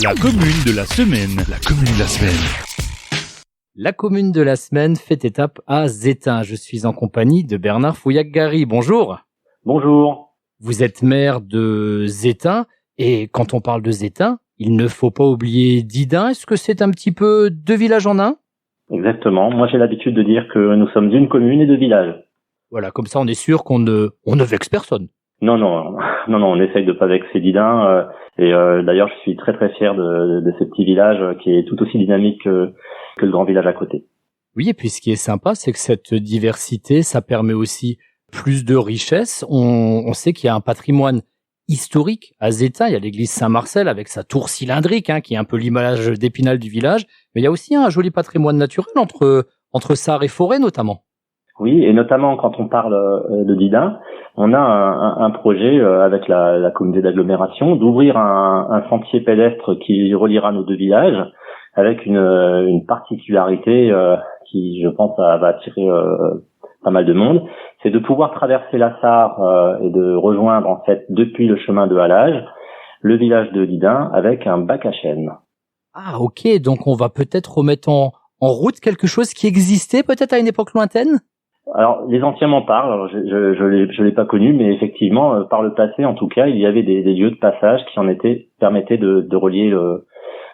La commune de la semaine. La commune de la semaine. La commune de la semaine fait étape à Zétain. Je suis en compagnie de Bernard Fouillac-Gary. Bonjour. Bonjour. Vous êtes maire de Zétain et quand on parle de Zétain, il ne faut pas oublier Didin. Est-ce que c'est un petit peu deux villages en un ? Exactement. Moi, j'ai l'habitude de dire que nous sommes une commune et deux villages. Voilà, comme ça on est sûr qu'on ne vexe personne. Non, on essaye de pas vexer Didin. D'ailleurs, je suis très très fier de ce petit village qui est tout aussi dynamique que le grand village à côté. Oui, et puis ce qui est sympa, c'est que cette diversité, ça permet aussi plus de richesse. On sait qu'il y a un patrimoine historique à Zétain. Il y a l'église Saint-Marcel avec sa tour cylindrique, qui est un peu l'image d'Épinal du village. Mais il y a aussi un joli patrimoine naturel entre Sarre et Forêt notamment. Oui, et notamment quand on parle de Didin, on a un projet avec la communauté d'agglomération d'ouvrir un sentier pédestre qui reliera nos deux villages avec une particularité qui, je pense, va attirer pas mal de monde. C'est de pouvoir traverser la Sarre et de rejoindre en fait depuis le chemin de halage le village de Didin avec un bac à chêne. Ah ok, donc on va peut-être remettre en route quelque chose qui existait peut-être à une époque lointaine ? Alors, les anciens m'en parlent. Alors, je l'ai pas connu, mais effectivement, par le passé, en tout cas, il y avait des lieux de passage qui permettaient de relier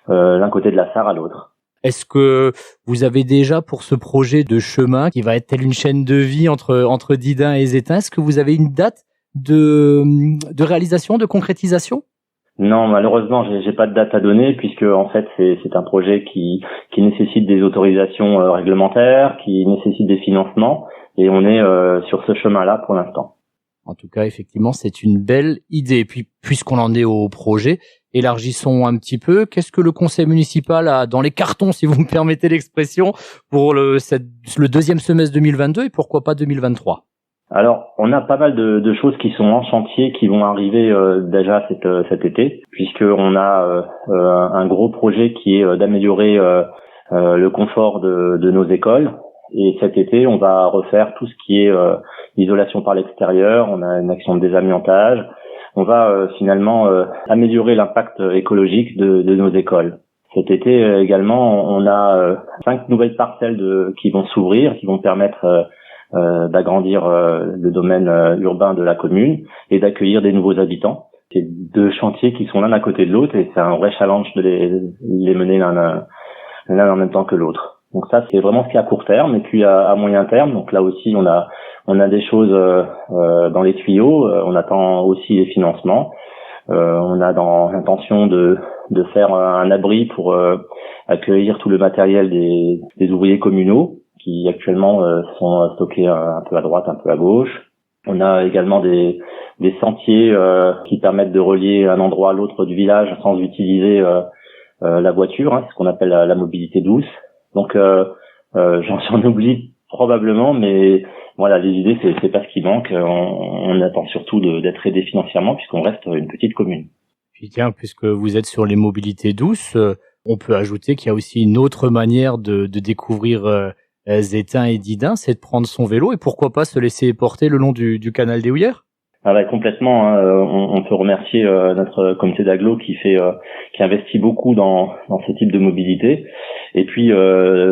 l'un côté de la Sarre à l'autre. Est-ce que vous avez déjà pour ce projet de chemin qui va être telle une chaîne de vie entre Didin et Zétain, est-ce que vous avez une date de réalisation, de concrétisation ? Non, malheureusement, j'ai pas de date à donner puisque en fait c'est un projet qui nécessite des autorisations réglementaires, qui nécessite des financements et on est sur ce chemin-là pour l'instant. En tout cas, effectivement, c'est une belle idée. Et puis, puisqu'on en est au projet, élargissons un petit peu. Qu'est-ce que le conseil municipal a dans les cartons, si vous me permettez l'expression, pour le deuxième semestre 2022 et pourquoi pas 2023 ? Alors, on a pas mal de choses qui sont en chantier, qui vont arriver déjà cet été, puisqu'on a un gros projet qui est d'améliorer le confort de nos écoles. Et cet été, on va refaire tout ce qui est isolation par l'extérieur. On a une action de désamiantage. On va finalement améliorer l'impact écologique de nos écoles. Cet été également, on a 5 nouvelles parcelles qui vont s'ouvrir, qui vont permettre d'agrandir le domaine urbain de la commune et d'accueillir des nouveaux habitants. C'est deux chantiers qui sont l'un à côté de l'autre et c'est un vrai challenge de les mener l'un en même temps que l'autre. Donc ça, c'est vraiment ce qui est à court terme. Et puis à moyen terme, donc là aussi, on a des choses dans les tuyaux. On attend aussi les financements. On a dans l'intention de faire un abri pour accueillir tout le matériel des ouvriers communaux qui actuellement sont stockés un peu à droite, un peu à gauche. On a également des sentiers qui permettent de relier un endroit à l'autre du village sans utiliser la voiture, c'est ce qu'on appelle la mobilité douce. Donc j'en oublie probablement, mais voilà, les idées, c'est pas ce qui manque. On attend surtout d'être aidé financièrement puisqu'on reste une petite commune. Puis tiens, puisque vous êtes sur les mobilités douces, on peut ajouter qu'il y a aussi une autre manière de découvrir Zétain et Didin, c'est de prendre son vélo et pourquoi pas se laisser porter le long du canal des Houillères. Ah ouais, complètement. On peut remercier notre comité d'agglo qui investit beaucoup dans ce type de mobilité. Et puis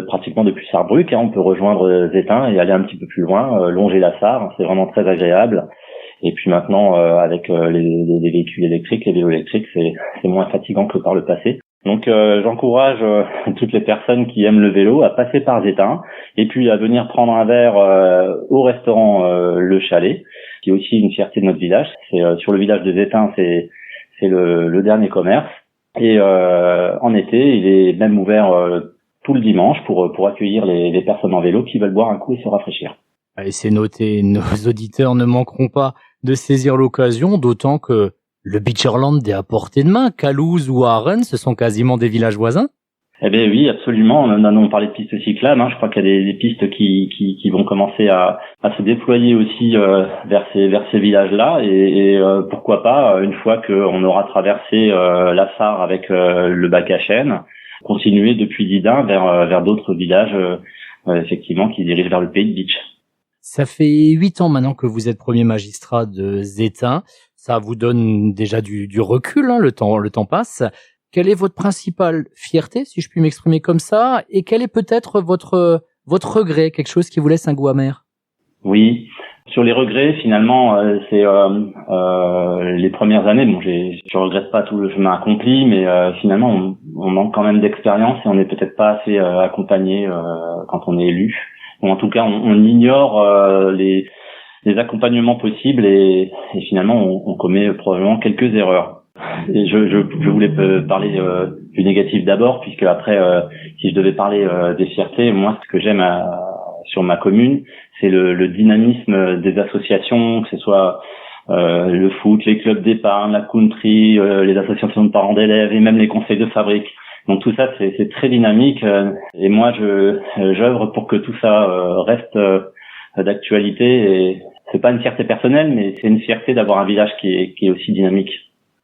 pratiquement depuis Sarrebruck, on peut rejoindre Zétain et aller un petit peu plus loin, longer la Sarre. C'est vraiment très agréable. Et puis maintenant, avec les véhicules électriques, les vélos électriques, c'est moins fatigant que par le passé. Donc j'encourage toutes les personnes qui aiment le vélo à passer par Zétain et puis à venir prendre un verre au restaurant Le Chalet, qui est aussi une fierté de notre village. C'est sur le village de Zétain, c'est le dernier commerce. Et en été, il est même ouvert tout le dimanche pour accueillir les personnes en vélo qui veulent boire un coup et se rafraîchir. Allez, c'est noté, nos auditeurs ne manqueront pas de saisir l'occasion, d'autant que le Beacherland est à portée de main. Calouze ou Aren, ce sont quasiment des villages voisins. Eh bien oui, absolument. On parlait de pistes cyclables. Je crois qu'il y a des pistes qui vont commencer à se déployer aussi vers ces villages-là. Et pourquoi pas, une fois qu'on aura traversé la Sarre avec le bac à chêne, continuer depuis Didin vers d'autres villages effectivement qui dirigent vers le pays de Bitche. Ça fait 8 ans maintenant que vous êtes premier magistrat de Zétain. Ça vous donne déjà du recul, le temps passe. quelle est votre principale fierté, si je puis m'exprimer comme ça, et quel est peut-être votre regret, quelque chose qui vous laisse un goût amer? Oui. Sur les regrets, finalement, c'est les premières années. Bon, je regrette pas tout le chemin accompli, mais finalement, on manque quand même d'expérience et on n'est peut-être pas assez accompagné quand on est élu. Bon, en tout cas, on ignore les accompagnements possibles et finalement, on commet probablement quelques erreurs. Et je voulais parler du négatif d'abord, puisque après, si je devais parler des fiertés, moi, ce que j'aime sur ma commune, c'est le dynamisme des associations, que ce soit le foot, les clubs d'épargne, la country, les associations de parents d'élèves et même les conseils de fabrique. Donc tout ça, c'est très dynamique et moi, j'œuvre pour que tout ça reste d'actualité. Et c'est pas une fierté personnelle, mais c'est une fierté d'avoir un village qui est aussi dynamique.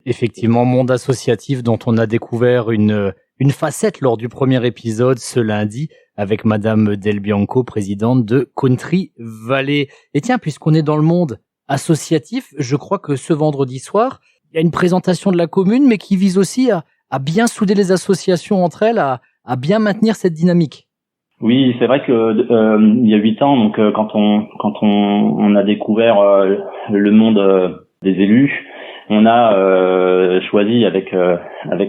Effectivement, monde associatif dont on a découvert une facette lors du premier épisode ce lundi avec Madame Del Bianco, présidente de Country Valley. Et tiens, puisqu'on est dans le monde associatif, je crois que ce vendredi soir, il y a une présentation de la commune, mais qui vise aussi à bien souder les associations entre elles, à bien maintenir cette dynamique. Oui, c'est vrai que il y a 8 ans, donc quand on a découvert le monde des élus, on a choisi avec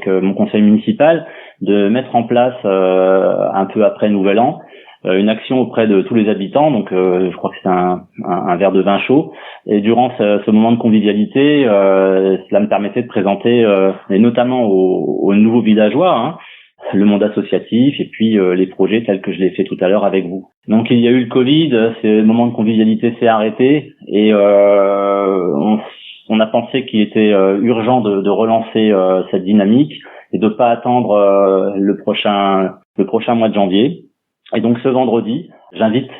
mon conseil municipal de mettre en place un peu après Nouvel An une action auprès de tous les habitants. Donc je crois que c'est un verre de vin chaud. Et durant ce moment de convivialité, cela me permettait de présenter, et notamment aux nouveaux villageois, le monde associatif et puis les projets tels que je l'ai fait tout à l'heure avec vous. Donc il y a eu le Covid, ce moment de convivialité s'est arrêté et on a pensé qu'il était urgent de relancer cette dynamique et de pas attendre le prochain mois de janvier. Et donc ce vendredi, j'invite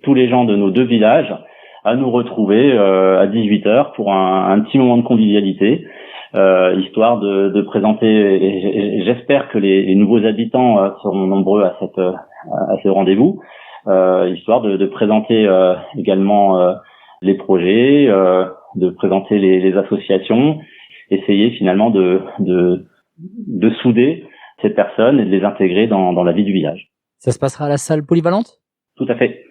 tous les gens de nos 2 villages à nous retrouver à 18h pour un petit moment de convivialité, histoire de présenter, et j'espère que les nouveaux habitants seront nombreux à ce rendez-vous, histoire de présenter également les projets, de présenter les associations, essayer finalement de souder ces personnes et de les intégrer dans la vie du village. Ça se passera à la salle polyvalente ? Tout à fait.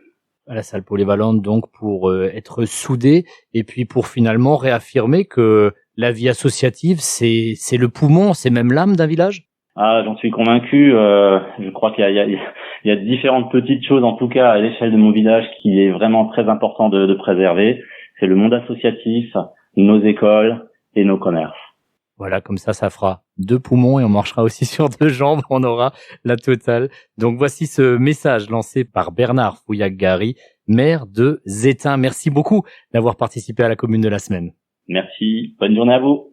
À la salle polyvalente, donc, pour être soudés et puis pour finalement réaffirmer que la vie associative, c'est le poumon, c'est même l'âme d'un village ? Ah, j'en suis convaincu. Je crois qu'il y a différentes petites choses, en tout cas à l'échelle de mon village, qui est vraiment très important de préserver. C'est le monde associatif, nos écoles et nos commerces. Voilà, comme ça fera 2 poumons et on marchera aussi sur 2 jambes, on aura la totale. Donc voici ce message lancé par Bernard Fouillac-Gary, maire de Zétain. Merci beaucoup d'avoir participé à la commune de la semaine. Merci, bonne journée à vous.